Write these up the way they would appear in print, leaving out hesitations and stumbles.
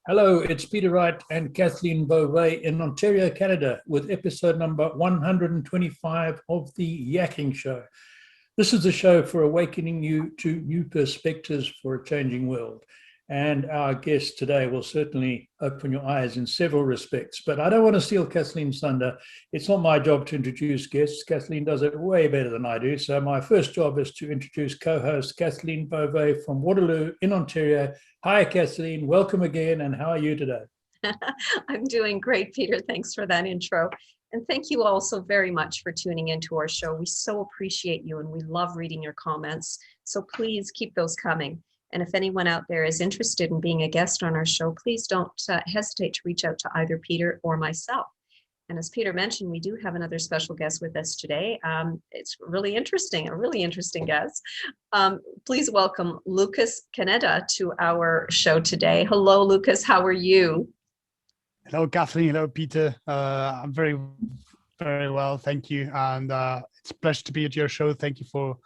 Hello, it's Peter Wright and Kathleen Beauvais in Ontario, Canada, with episode number 125 of the Yakking Show. This is a show for awakening you to new perspectives for a changing world. And our guest today will certainly open your eyes in several respects. But I don't want to steal Kathleen's thunder. It's not my job to introduce guests. Kathleen does it way better than I do. So my first job is to introduce co-host Kathleen Beauvais from Waterloo in Ontario. Hi, Kathleen. Welcome again. And how are you today? I'm doing great, Peter. Thanks for that intro. And thank you all so very much for tuning into our show. We so appreciate you and we love reading your comments. So please keep those coming. And if anyone out there is interested in being a guest on our show, please don't hesitate to reach out to either Peter or myself. And as Peter mentioned, we do have another special guest with us today. It's really interesting, a really interesting guest. Please welcome Lucas Caneda to our show today. Hello, Lucas. How are you? Hello, Kathleen. Hello, Peter. I'm very, very well. Thank you. And it's a pleasure to be at your show. Thank you for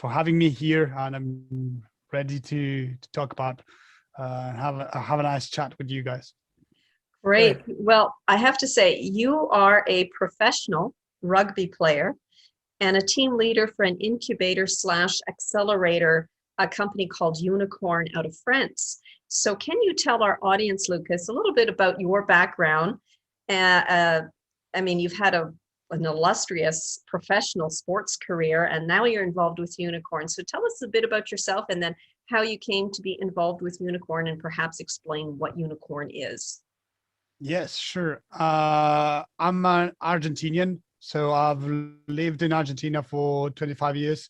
having me here. And I'm ready to talk about have a nice chat with you guys. Great. Well, I have to say, you are a professional rugby player and a team leader for an incubator / accelerator, a company called Uniqorn out of France. So can you tell our audience, Lucas, a little bit about your background? I mean, you've had an illustrious professional sports career, and now you're involved with Uniqorn. So tell us a bit about yourself and then how you came to be involved with Uniqorn, and perhaps explain what Uniqorn is. Yes, sure. I'm an Argentinian, so I've lived in Argentina for 25 years.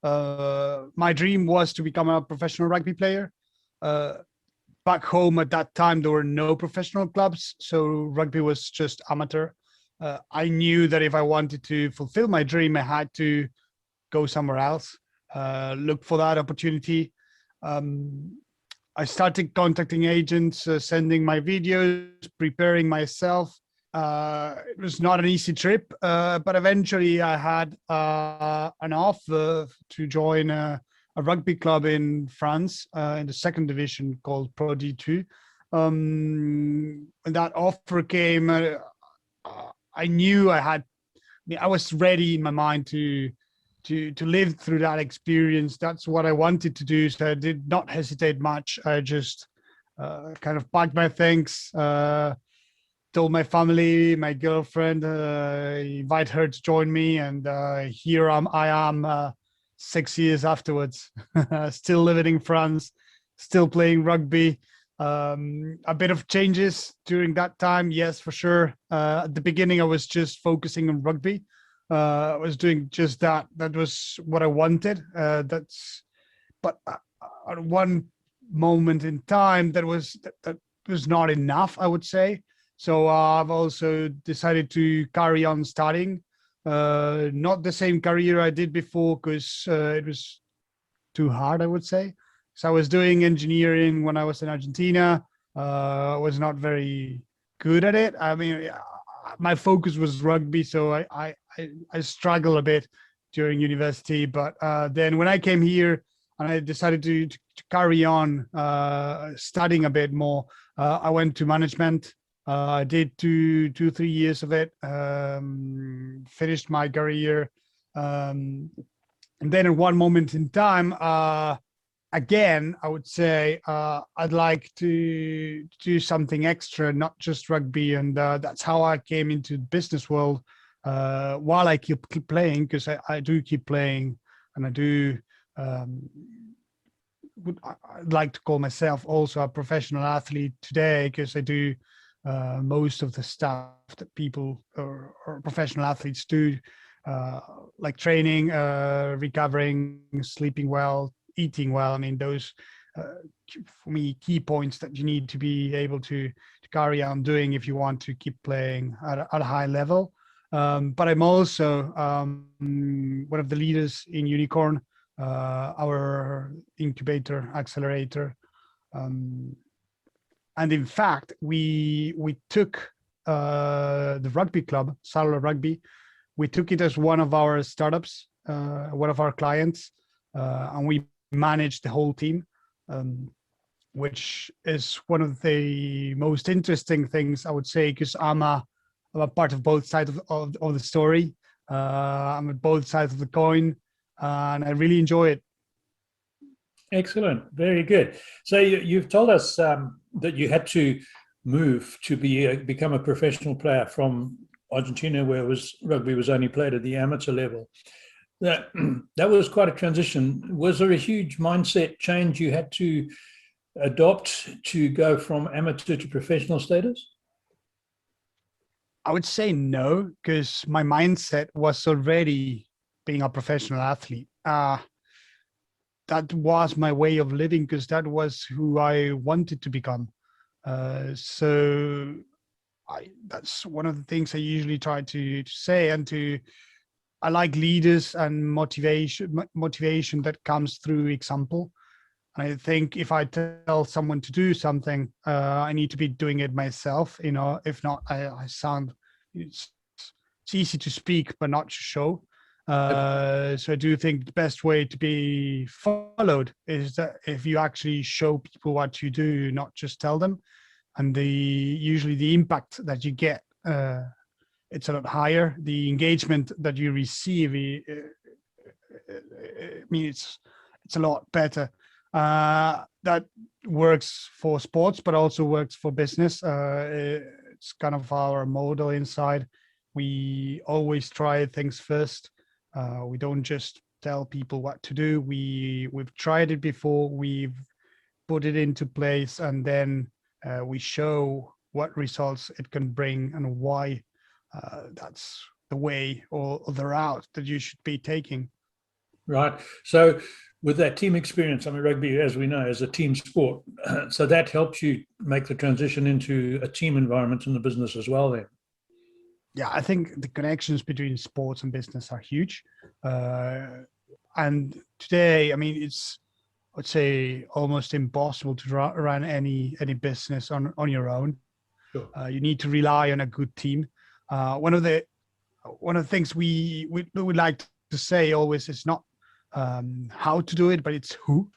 My dream was to become a professional rugby player. Back home at that time, there were no professional clubs, so rugby was just amateur. I knew that if I wanted to fulfill my dream, I had to go somewhere else, look for that opportunity. I started contacting agents, sending my videos, preparing myself. It was not an easy trip, but eventually I had an offer to join a rugby club in France in the second division called Pro D2. When that offer came, I knew I was ready in my mind to live through that experience. That's what I wanted to do. So I did not hesitate much. I just kind of packed my things, told my family, my girlfriend, invite her to join me. And here I am 6 years afterwards, still living in France, still playing rugby. A bit of changes during that time, yes, for sure. At the beginning, I was just focusing on rugby. I was doing just that. That was what I wanted. But at one moment in time, that was not enough, I would say. So I've also decided to carry on studying. Not the same career I did before, because it was too hard, I would say. So I was doing engineering when I was in Argentina. I was not very good at it. I mean, my focus was rugby, so I struggled a bit during university. But then when I came here and I decided to carry on studying a bit more, I went to management. I did 3 years of it, finished my career. And then at one moment in time, again, I would say I'd like to do something extra, not just rugby. And that's how I came into the business world while I keep playing, because I do keep playing. And I do, I'd like to call myself also a professional athlete today, because I do most of the stuff that people or professional athletes do, like training, recovering, sleeping well, eating well. I mean, those for me key points that you need to be able to carry on doing if you want to keep playing at a high level. But I'm also one of the leaders in Uniqorn, our incubator accelerator. And in fact, we took the rugby club, Sarlat Rugby, we took it as one of our startups, one of our clients, and we managed the whole team. which is one of the most interesting things, I would say, because I'm a part of both sides of the story. I'm at both sides of the coin, and I really enjoy it. Excellent. Very good. So you've told us that you had to move to become a professional player from Argentina, where rugby was only played at the amateur level. That was quite a transition. Was there a huge mindset change you had to adopt to go from amateur to professional status? I would say no, because my mindset was already being a professional athlete. That was my way of living, because that was who I wanted to become. So that's one of the things I usually try to say, and I like leaders and motivation that comes through example. And I think if I tell someone to do something, I need to be doing it myself. If not, I sound, it's easy to speak, but not to show. So I do think the best way to be followed is that if you actually show people what you do, not just tell them. And usually the impact that you get, it's a lot higher. The engagement that you receive, I mean, it's a lot better. That works for sports, but also works for business. It's kind of our model inside. We always try things first. We don't just tell people what to do. We've tried it before. We've put it into place, and then we show what results it can bring and why that's the way or the route that you should be taking. Right. So with that team experience, I mean, rugby, as we know, is a team sport. So that helps you make the transition into a team environment in the business as well then. Yeah, I think the connections between sports and business are huge. And today, I mean, it's, I would say, almost impossible to run any business on your own. Sure. You need to rely on a good team. One of the things we would like to say always is not how to do it, but it's who.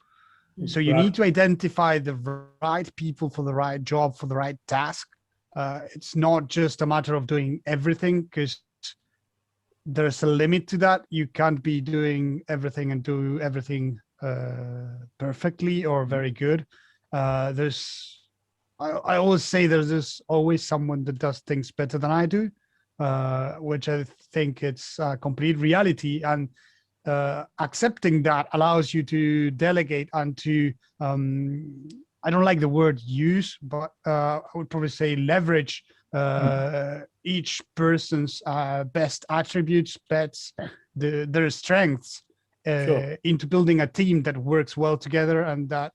So you need to identify the right people for the right job, for the right task. It's not just a matter of doing everything, because there's a limit to that. You can't be doing everything and do everything perfectly or very good. I always say there's always someone that does things better than I do, which I think it's a complete reality. And accepting that allows you to delegate and to, I don't like the word use, but I would probably say leverage each person's best attributes, their strengths into building a team that works well together and that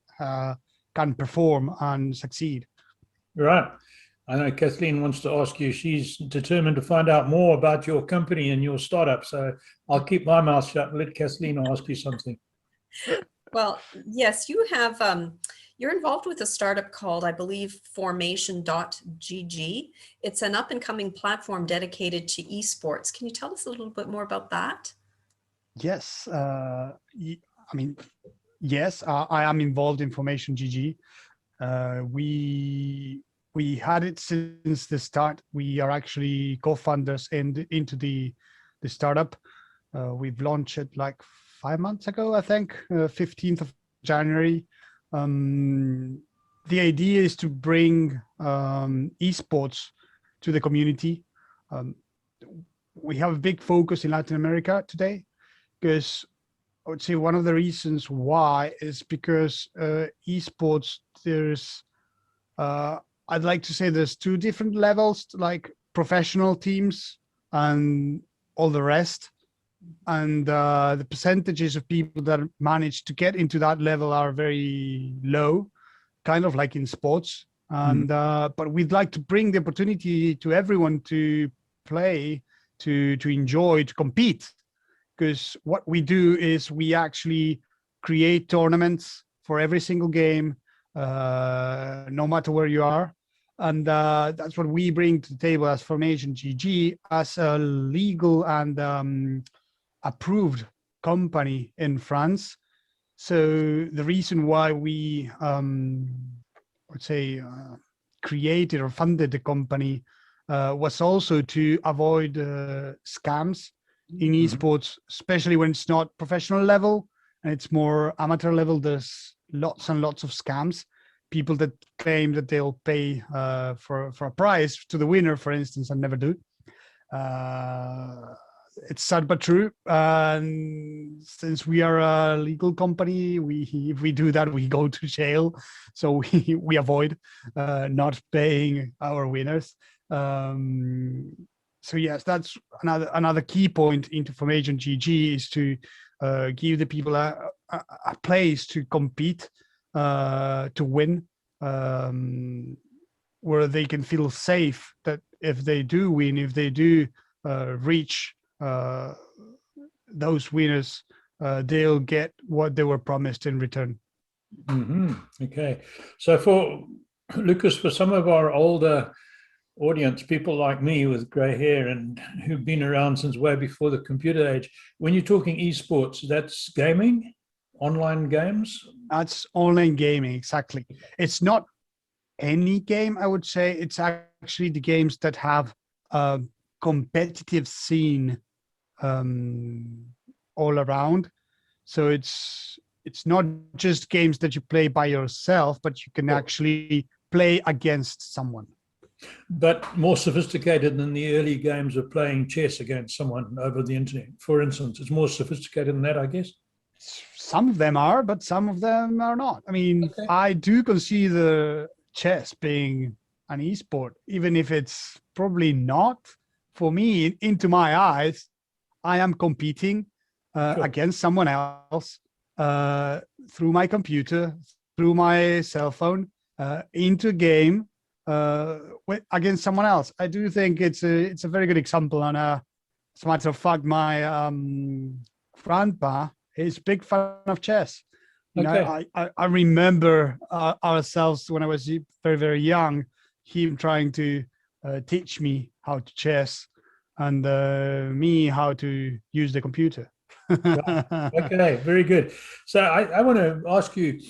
can perform and succeed. Right. I know Kathleen wants to ask you, she's determined to find out more about your company and your startup. So I'll keep my mouth shut and let Kathleen ask you something. Well, yes, you have, you're involved with a startup called, I believe, FormationGG. It's an up and coming platform dedicated to esports. Can you tell us a little bit more about that? Yes. I mean, yes, I am involved in FormationGG. We had it since the start. We are actually co-founders into the startup. We've launched it like 5 months ago, I think, 15th of January. The idea is to bring esports to the community. We have a big focus in Latin America today, because I would say one of the reasons why is because esports, there's I'd like to say there's two different levels, like professional teams and all the rest. And the percentages of people that manage to get into that level are very low, kind of like in sports. And but we'd like to bring the opportunity to everyone to play, to enjoy, to compete. Because what we do is we actually create tournaments for every single game, no matter where you are. And that's what we bring to the table as FormationGG, as a legal and approved company in France. So the reason why we, let's say, created or funded the company was also to avoid scams in esports, especially when it's not professional level and it's more amateur level. There's lots and lots of scams. People that claim that they'll pay for a prize to the winner, for instance, and never do. It's sad but true. And since we are a legal company, if we do that, we go to jail. So we avoid not paying our winners. So yes, that's another key point into FormationGG is to give the people a place to compete, to win, where they can feel safe that if they do win, if they do reach those winners, they'll get what they were promised in return. Okay, so for Lucas, for some of our older audience, people like me with grey hair and who've been around since way before the computer age, when you're talking esports, that's gaming, online games? That's online gaming, exactly. It's not any game, I would say. It's actually the games that have a competitive scene all around. So it's not just games that you play by yourself, but you can actually play against someone. But more sophisticated than the early games of playing chess against someone over the internet, for instance. It's more sophisticated than that, I guess. Some of them are, but some of them are not. I mean, I do consider chess being an esport, even if it's probably not. For me, into my eyes, I am competing against someone else through my computer, through my cell phone, into a game against someone else. I do think it's a very good example. And as a matter of fact, my grandpa is a big fan of chess. You know, I remember ourselves when I was very, very young, him trying to teach me how to chess and me how to use the computer. Okay, very good. So I want to ask you,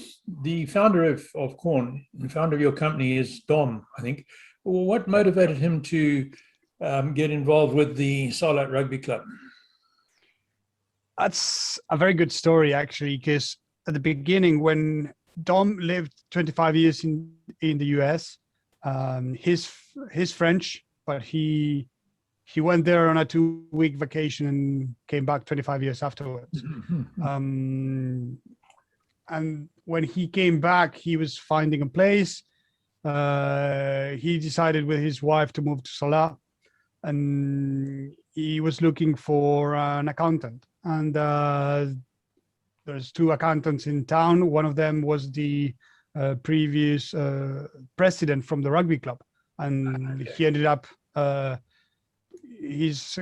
the founder of Korn, the founder of your company is Dom, I think. What motivated him to get involved with the Sarlat Rugby Club? That's a very good story, actually, because at the beginning, when Dom lived 25 years in the US, he's French, but he went there on a 2-week vacation and came back 25 years afterwards. And when he came back, he was finding a place. He decided with his wife to move to Sarlat, and he was looking for an accountant. And there's 2 accountants in town. One of them was the previous president from the rugby club, and he ended up he's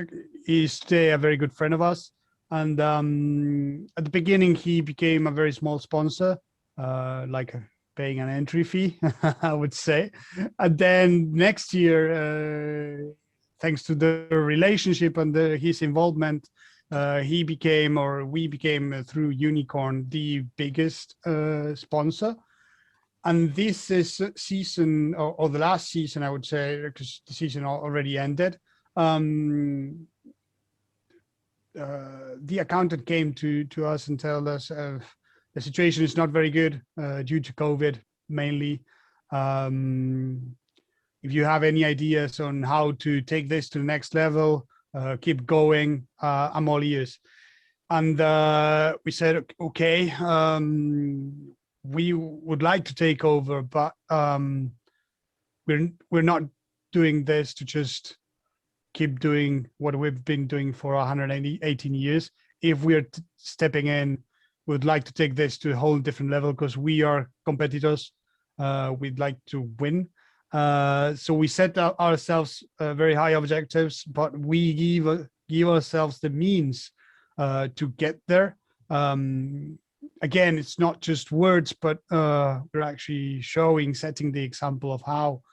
today a very good friend of us. And at the beginning, he became a very small sponsor, like paying an entry fee, I would say. And then next year, thanks to the relationship and his involvement, we became through Uniqorn the biggest sponsor. And this is season, or the last season, I would say, because the season already ended. The accountant came to us and told us the situation is not very good due to COVID mainly. If you have any ideas on how to take this to the next level, keep going, I'm all ears. And we said, okay, we would like to take over, but we're not doing this to just keep doing what we've been doing for 118 years. If we're stepping in, we'd like to take this to a whole different level because we are competitors. We'd like to win. So we set ourselves very high objectives, but we give ourselves the means to get there. Again, it's not just words, but we're actually setting the example of how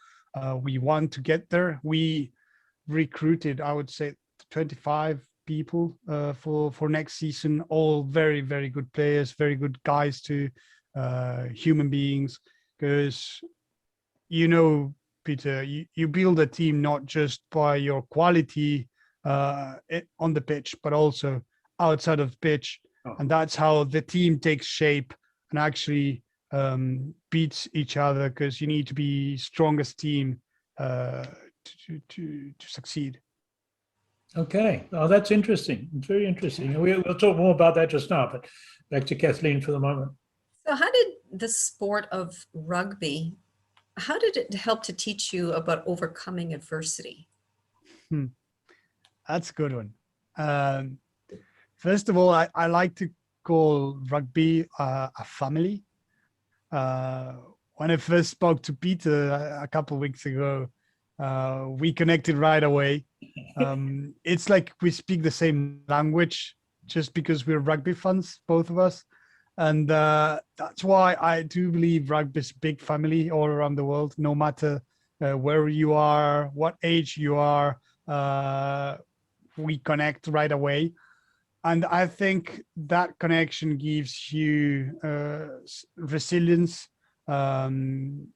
we want to get there. We recruited, I would say, 25 people for next season. All very, very good players, very good guys to human beings. Because, Peter, you build a team not just by your quality on the pitch, but also outside of the pitch. Oh. And that's how the team takes shape and actually beats each other, because you need to be strongest team to succeed. Okay, oh, that's interesting. It's very interesting. We'll talk more about that just now, but back to Kathleen for the moment. So how did the sport of rugby, how did it help to teach you about overcoming adversity? That's a good one. First of all, I like to call rugby a family. When I first spoke to Peter a couple of weeks ago, we connected right away. It's like we speak the same language just because we're rugby fans, both of us. And that's why I do believe rugby is a big family all around the world, no matter where you are, what age you are, we connect right away. And I think that connection gives you resilience. Some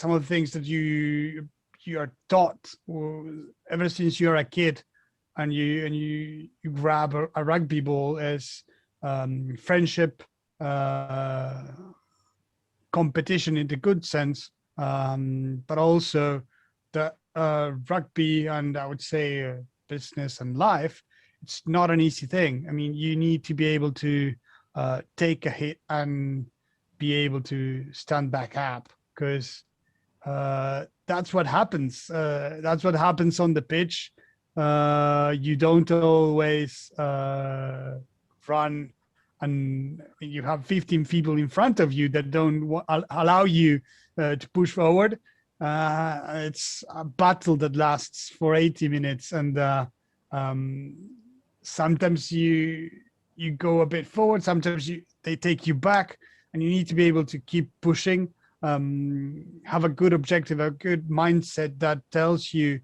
of the things that you are taught ever since you're a kid, and you grab a rugby ball as friendship, competition in the good sense, but also the rugby, and I would say business and life. It's not an easy thing. I mean, you need to be able to take a hit and be able to stand back up, because that's what happens. That's what happens on the pitch. You don't always run, and you have 15 people in front of you that don't allow you to push forward. It's a battle that lasts for 80 minutes, and sometimes you go a bit forward, sometimes they take you back, and you need to be able to keep pushing. Have a good objective, a good mindset that tells you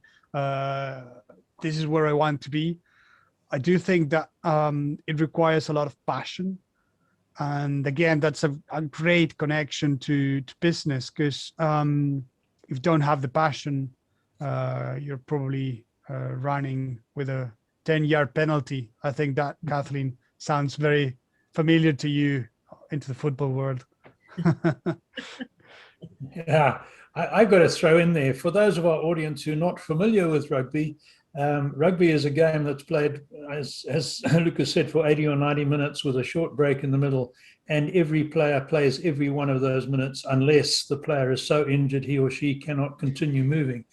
this is where I want to be. I do think that it requires a lot of passion, and again, that's a great connection to business, because if you don't have the passion, you're probably running with a 10-yard penalty. I think that, Kathleen, sounds very familiar to you into the football world. Yeah, I've got to throw in there, for those of our audience who are not familiar with rugby, rugby is a game that's played, as Lucas said, for 80 or 90 minutes with a short break in the middle, and every player plays every one of those minutes unless the player is so injured he or she cannot continue moving.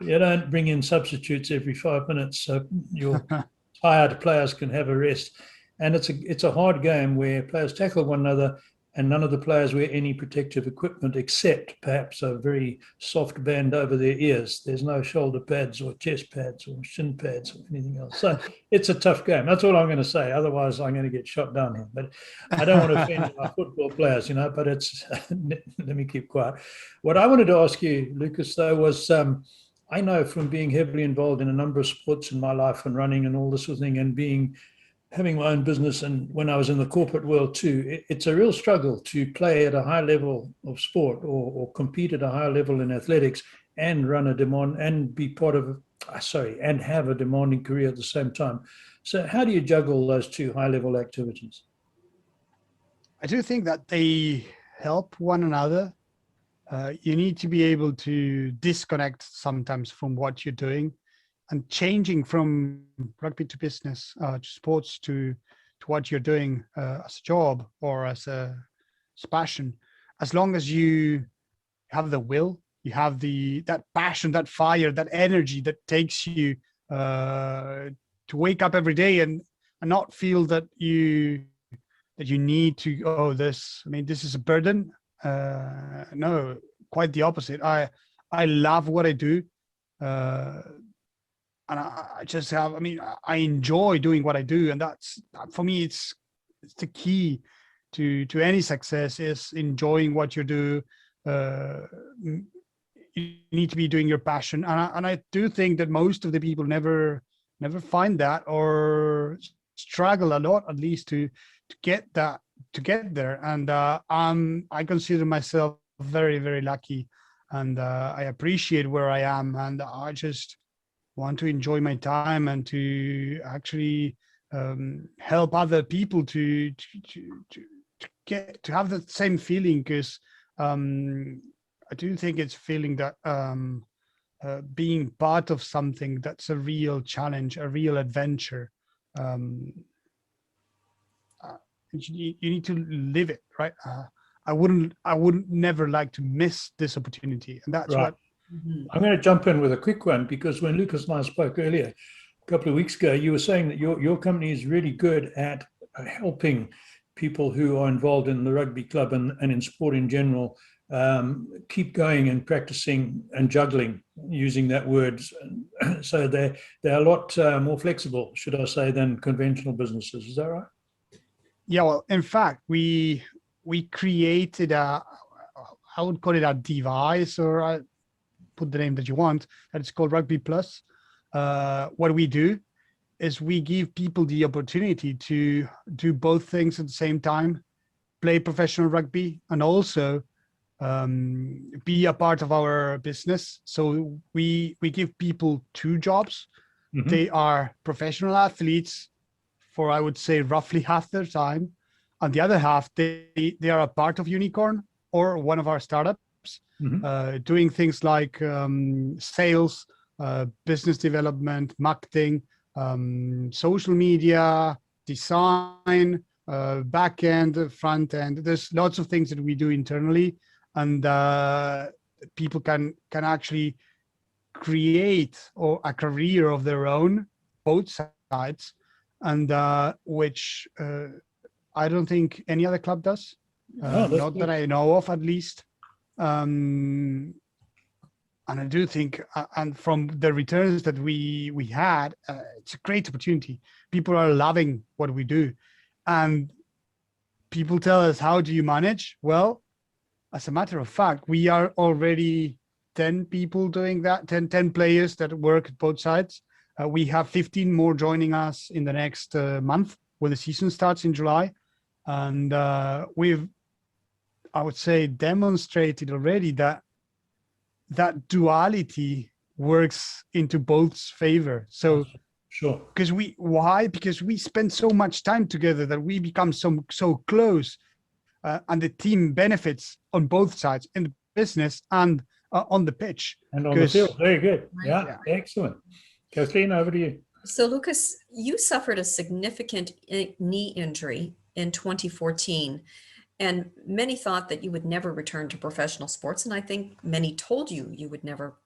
You don't bring in substitutes every 5 minutes, so your tired players can have a rest. And it's a hard game where players tackle one another, and none of the players wear any protective equipment except perhaps a very soft band over their ears. There's no shoulder pads or chest pads or shin pads or anything else. So it's a tough game. That's all I'm going to say. Otherwise, I'm going to get shot down here. But I don't want to offend our football players, but it's, let me keep quiet. What I wanted to ask you, Lucas, though, was I know from being heavily involved in a number of sports in my life and running and all this sort of thing, and having my own business, and when I was in the corporate world too, it's a real struggle to play at a high level of sport or compete at a high level in athletics and run a demand and be part of, and have a demanding career at the same time. So how do you juggle those two high level activities? I do think that they help one another. You need to be able to disconnect sometimes from what you're doing, and changing from rugby to business, to sports, to what you're doing as a job or as a passion. As long as you have the will, you have that passion, that fire, that energy that takes you to wake up every day and not feel that you need to, this is a burden. No, quite the opposite. I love what I do. And I just have, I enjoy doing what I do. And that's, for me, it's the key to any success, is enjoying what you do. You need to be doing your passion. And I do think that most of the people never never find that, or struggle a lot at least to get that, to get there. And I consider myself very, very lucky, and I appreciate where I am, and I just want to enjoy my time and to actually help other people to get to have the same feeling, because I do think it's feeling that being part of something that's a real challenge, a real adventure. You need to live it, right? I wouldn't never like to miss this opportunity, and that's Right. what. I'm going to jump in with a quick one, because when Lucas and I spoke earlier, a couple of weeks ago, you were saying that your company is really good at helping people who are involved in the rugby club and in sport in general keep going and practicing and juggling, using that word. So they're a lot more flexible, should I say, than conventional businesses. Is that right? Yeah, well, in fact, we created I would call it a device, or put the name that you want, that it's called Rugby Plus. What we do is we give people the opportunity to do both things at the same time, play professional rugby and also be a part of our business. So we give people two jobs. Mm-hmm. They are professional athletes for, I would say, roughly half their time. On the other half, they are a part of Uniqorn or one of our startups, Mm-hmm. doing things like sales, business development, marketing, social media, design, back end, front end. There's lots of things that we do internally, and people can actually create a career of their own, both sides, and which I don't think any other club does. Not good. that I know of, at least. And I do think, and from the returns that we had, it's a great opportunity. People are loving what we do, and people tell us, how do you manage? Well, as a matter of fact, we are already 10 people doing that, 10 players that work at both sides. We have 15 more joining us in the next month, when the season starts in July. And we've, I would say, demonstrated already that duality works into both's favor. So sure, because because we spend so much time together that we become so close, and the team benefits on both sides, in the business and on the pitch. and on the field. Very good. Right. Yeah, excellent. Kathleen, over to you. So Lucas, you suffered a significant knee injury in 2014, and many thought that you would never return to professional sports, and I think many told you you would never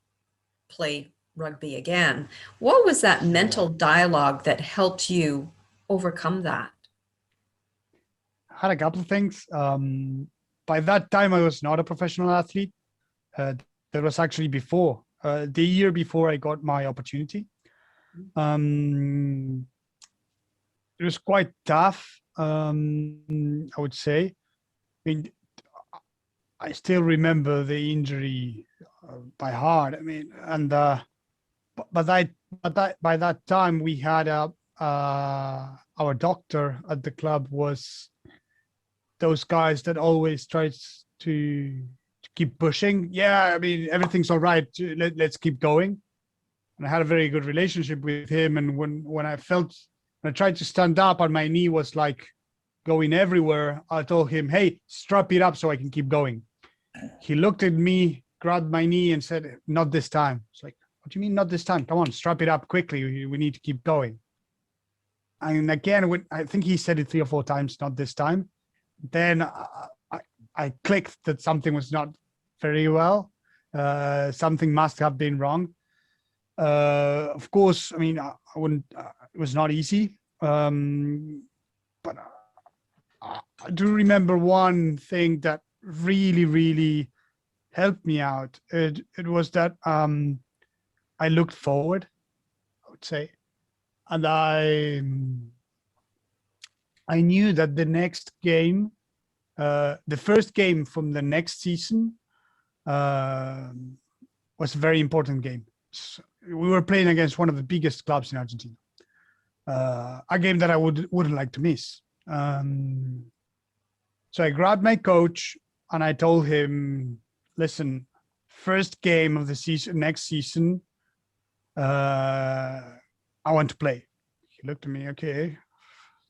play rugby again. What was that mental dialogue that helped you overcome that? I had a couple of things. By that time, I was not a professional athlete. That was actually before, the year before I got my opportunity. It was quite tough, I would say. I mean, I still remember the injury by heart. I mean, and by that time we had our doctor at the club was those guys that always tries to keep pushing. Yeah, I mean, everything's all right. Let's keep going. And I had a very good relationship with him. And when I tried to stand up and my knee was like going everywhere, I told him, hey, strap it up so I can keep going. He looked at me, grabbed my knee and said, not this time. It's like, what do you mean not this time? Come on, strap it up quickly. We need to keep going. And again, I think he said it 3 or 4 times, not this time. Then I clicked that something was not very well. Something must have been wrong. Of course, I mean, I wouldn't, it was not easy. But I do remember one thing that really, really helped me out. It was that I looked forward, I would say. And I knew that the next game, the first game from the next season, was a very important game. So we were playing against one of the biggest clubs in Argentina. a game that I wouldn't like to miss. So I grabbed my coach and I told him, listen, first game of the season, next season, I want to play. He looked at me, okay,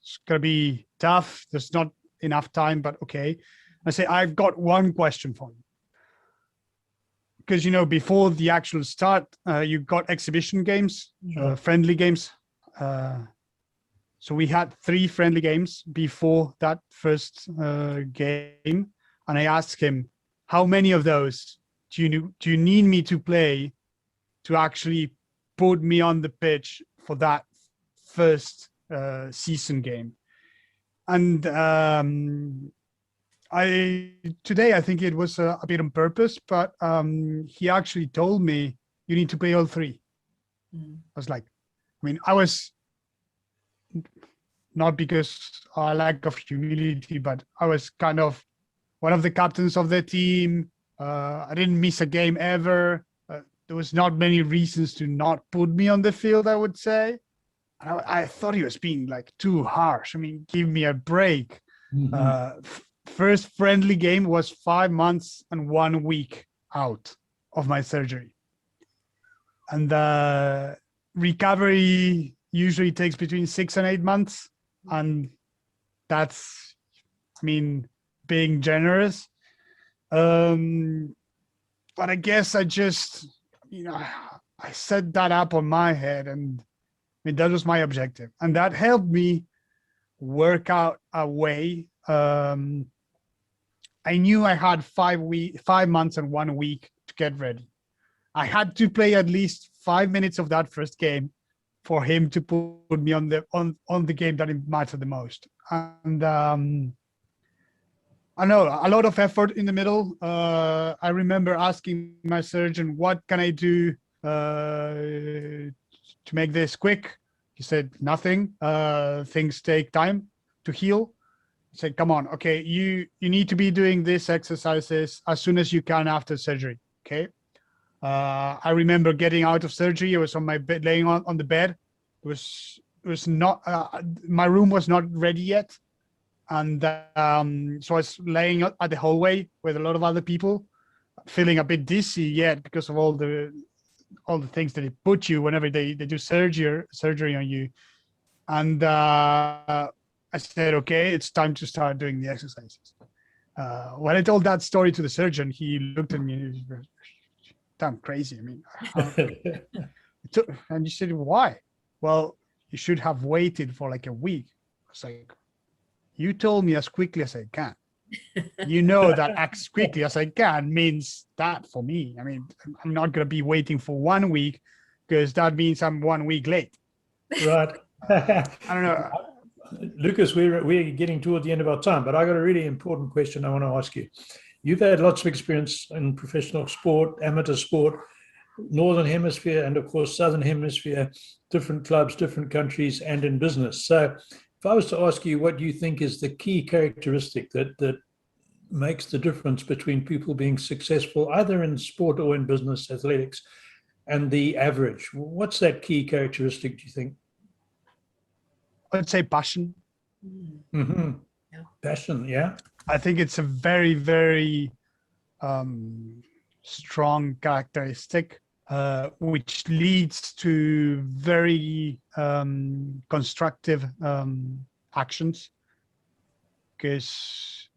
it's gonna be tough. There's not enough time, but okay. I say, I've got one question for you. Because, you know, before the actual start, you got exhibition games, friendly games. So we had 3 friendly games before that first game. And I asked him, how many of those do you need me to play to actually put me on the pitch for that first season game? And today I think it was a bit on purpose, but he actually told me, you need to play all 3. I was like, I mean, I was not because I lack of humility, but I was kind of one of the captains of the team. I didn't miss a game ever. There was not many reasons to not put me on the field, I would say. I thought he was being like too harsh. I mean, give me a break. First friendly game was 5 months and 1 week out of my surgery. And recovery usually takes between 6 and 8 months. And that's, I mean, being generous. But I guess I just, you know, I set that up on my head, and I mean, that was my objective. And that helped me work out a way. I knew I had 5 months and 1 week to get ready. I had to play at least 5 minutes of that first game for him to put me on the game that mattered the most. And I know a lot of effort in the middle. I remember asking my surgeon, what can I do to make this quick? He said, nothing. Things take time to heal. I said, come on, okay, you need to be doing these exercises as soon as you can after surgery, okay? I remember getting out of surgery. I was on my bed, laying on the bed. It was not, my room was not ready yet. And so I was laying at the hallway with a lot of other people, feeling a bit dizzy yet because of all the things that they put you whenever they do surgery on you. And I said, okay, it's time to start doing the exercises. When I told that story to the surgeon, he looked at me and he was damn crazy. I mean, and you said, why? Well, you should have waited for like a week. I was like, you told me as quickly as I can. You know that as quickly as I can means that for me. I mean, I'm not going to be waiting for 1 week because that means I'm 1 week late. Right. I don't know. Lucas, we're getting toward the end of our time, but I got a really important question I want to ask you. You've had lots of experience in professional sport, amateur sport, Northern Hemisphere, and of course, Southern Hemisphere, different clubs, different countries, and in business. So if I was to ask you what you think is the key characteristic that makes the difference between people being successful, either in sport or in business, athletics, and the average, what's that key characteristic, do you think? I'd say passion. Mm-hmm. Yeah. Passion, yeah. I think it's a very, very strong characteristic, which leads to very constructive actions. Because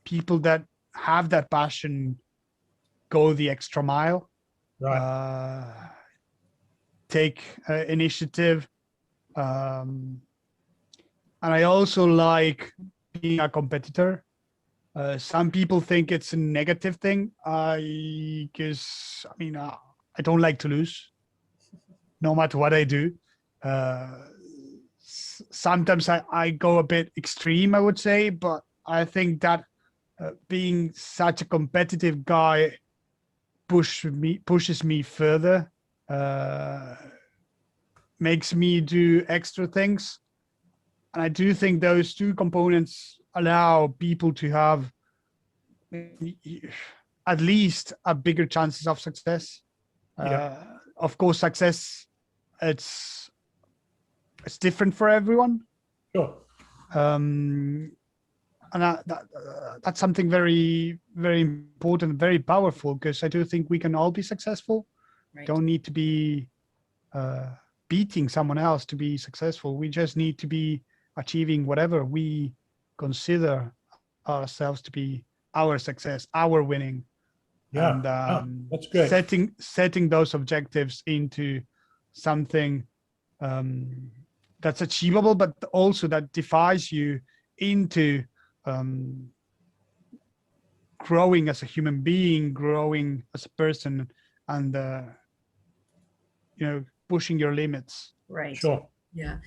people that have that passion go the extra mile, right. Take initiative. And I also like being a competitor. Some people think it's a negative thing. Because I mean, I don't like to lose, no matter what I do. Sometimes I go a bit extreme, I would say, but I think that being such a competitive guy pushes me further, makes me do extra things. And I do think those two components allow people to have at least a bigger chances of success. Yeah. Of course, success, it's it's different for everyone. Sure. And that's something very, very important, very powerful, because I do think we can all be successful. Right. Don't need to be beating someone else to be successful. We just need to be achieving whatever we consider ourselves to be our success, our winning. Yeah, And that's great. setting those objectives into something that's achievable, but also that defies you into growing as a human being, growing as a person, and pushing your limits. Right. Sure. Yeah.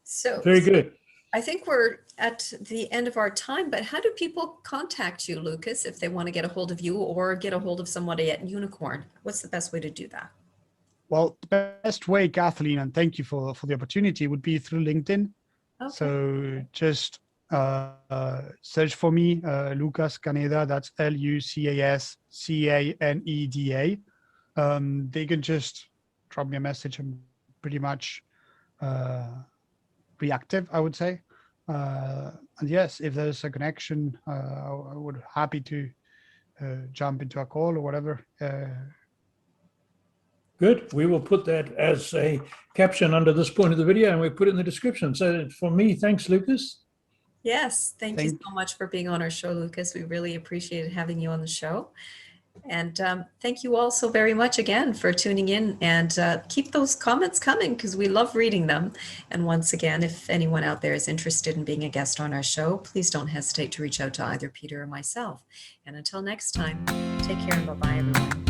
So Very good. I think we're at the end of our time, but how do people contact you, Lucas, if they want to get a hold of you or get a hold of somebody at Uniqorn? What's the best way to do that? Well, the best way, Kathleen, and thank you for the opportunity, would be through LinkedIn. Okay. So just search for me, Lucas Caneda. That's LucasCaneda. They can just drop me a message. I'm pretty much reactive, I would say. And yes, if there's a connection, I would happy to jump into a call or whatever. Good. We will put that as a caption under this point of the video, and we put it in the description. So for me, thanks, Lucas. Yes, thank you so much for being on our show, Lucas. We really appreciated having you on the show. And thank you all so very much again for tuning in, and keep those comments coming because we love reading them. And once again, if anyone out there is interested in being a guest on our show, please don't hesitate to reach out to either Peter or myself. And until next time, take care and bye-bye, everyone.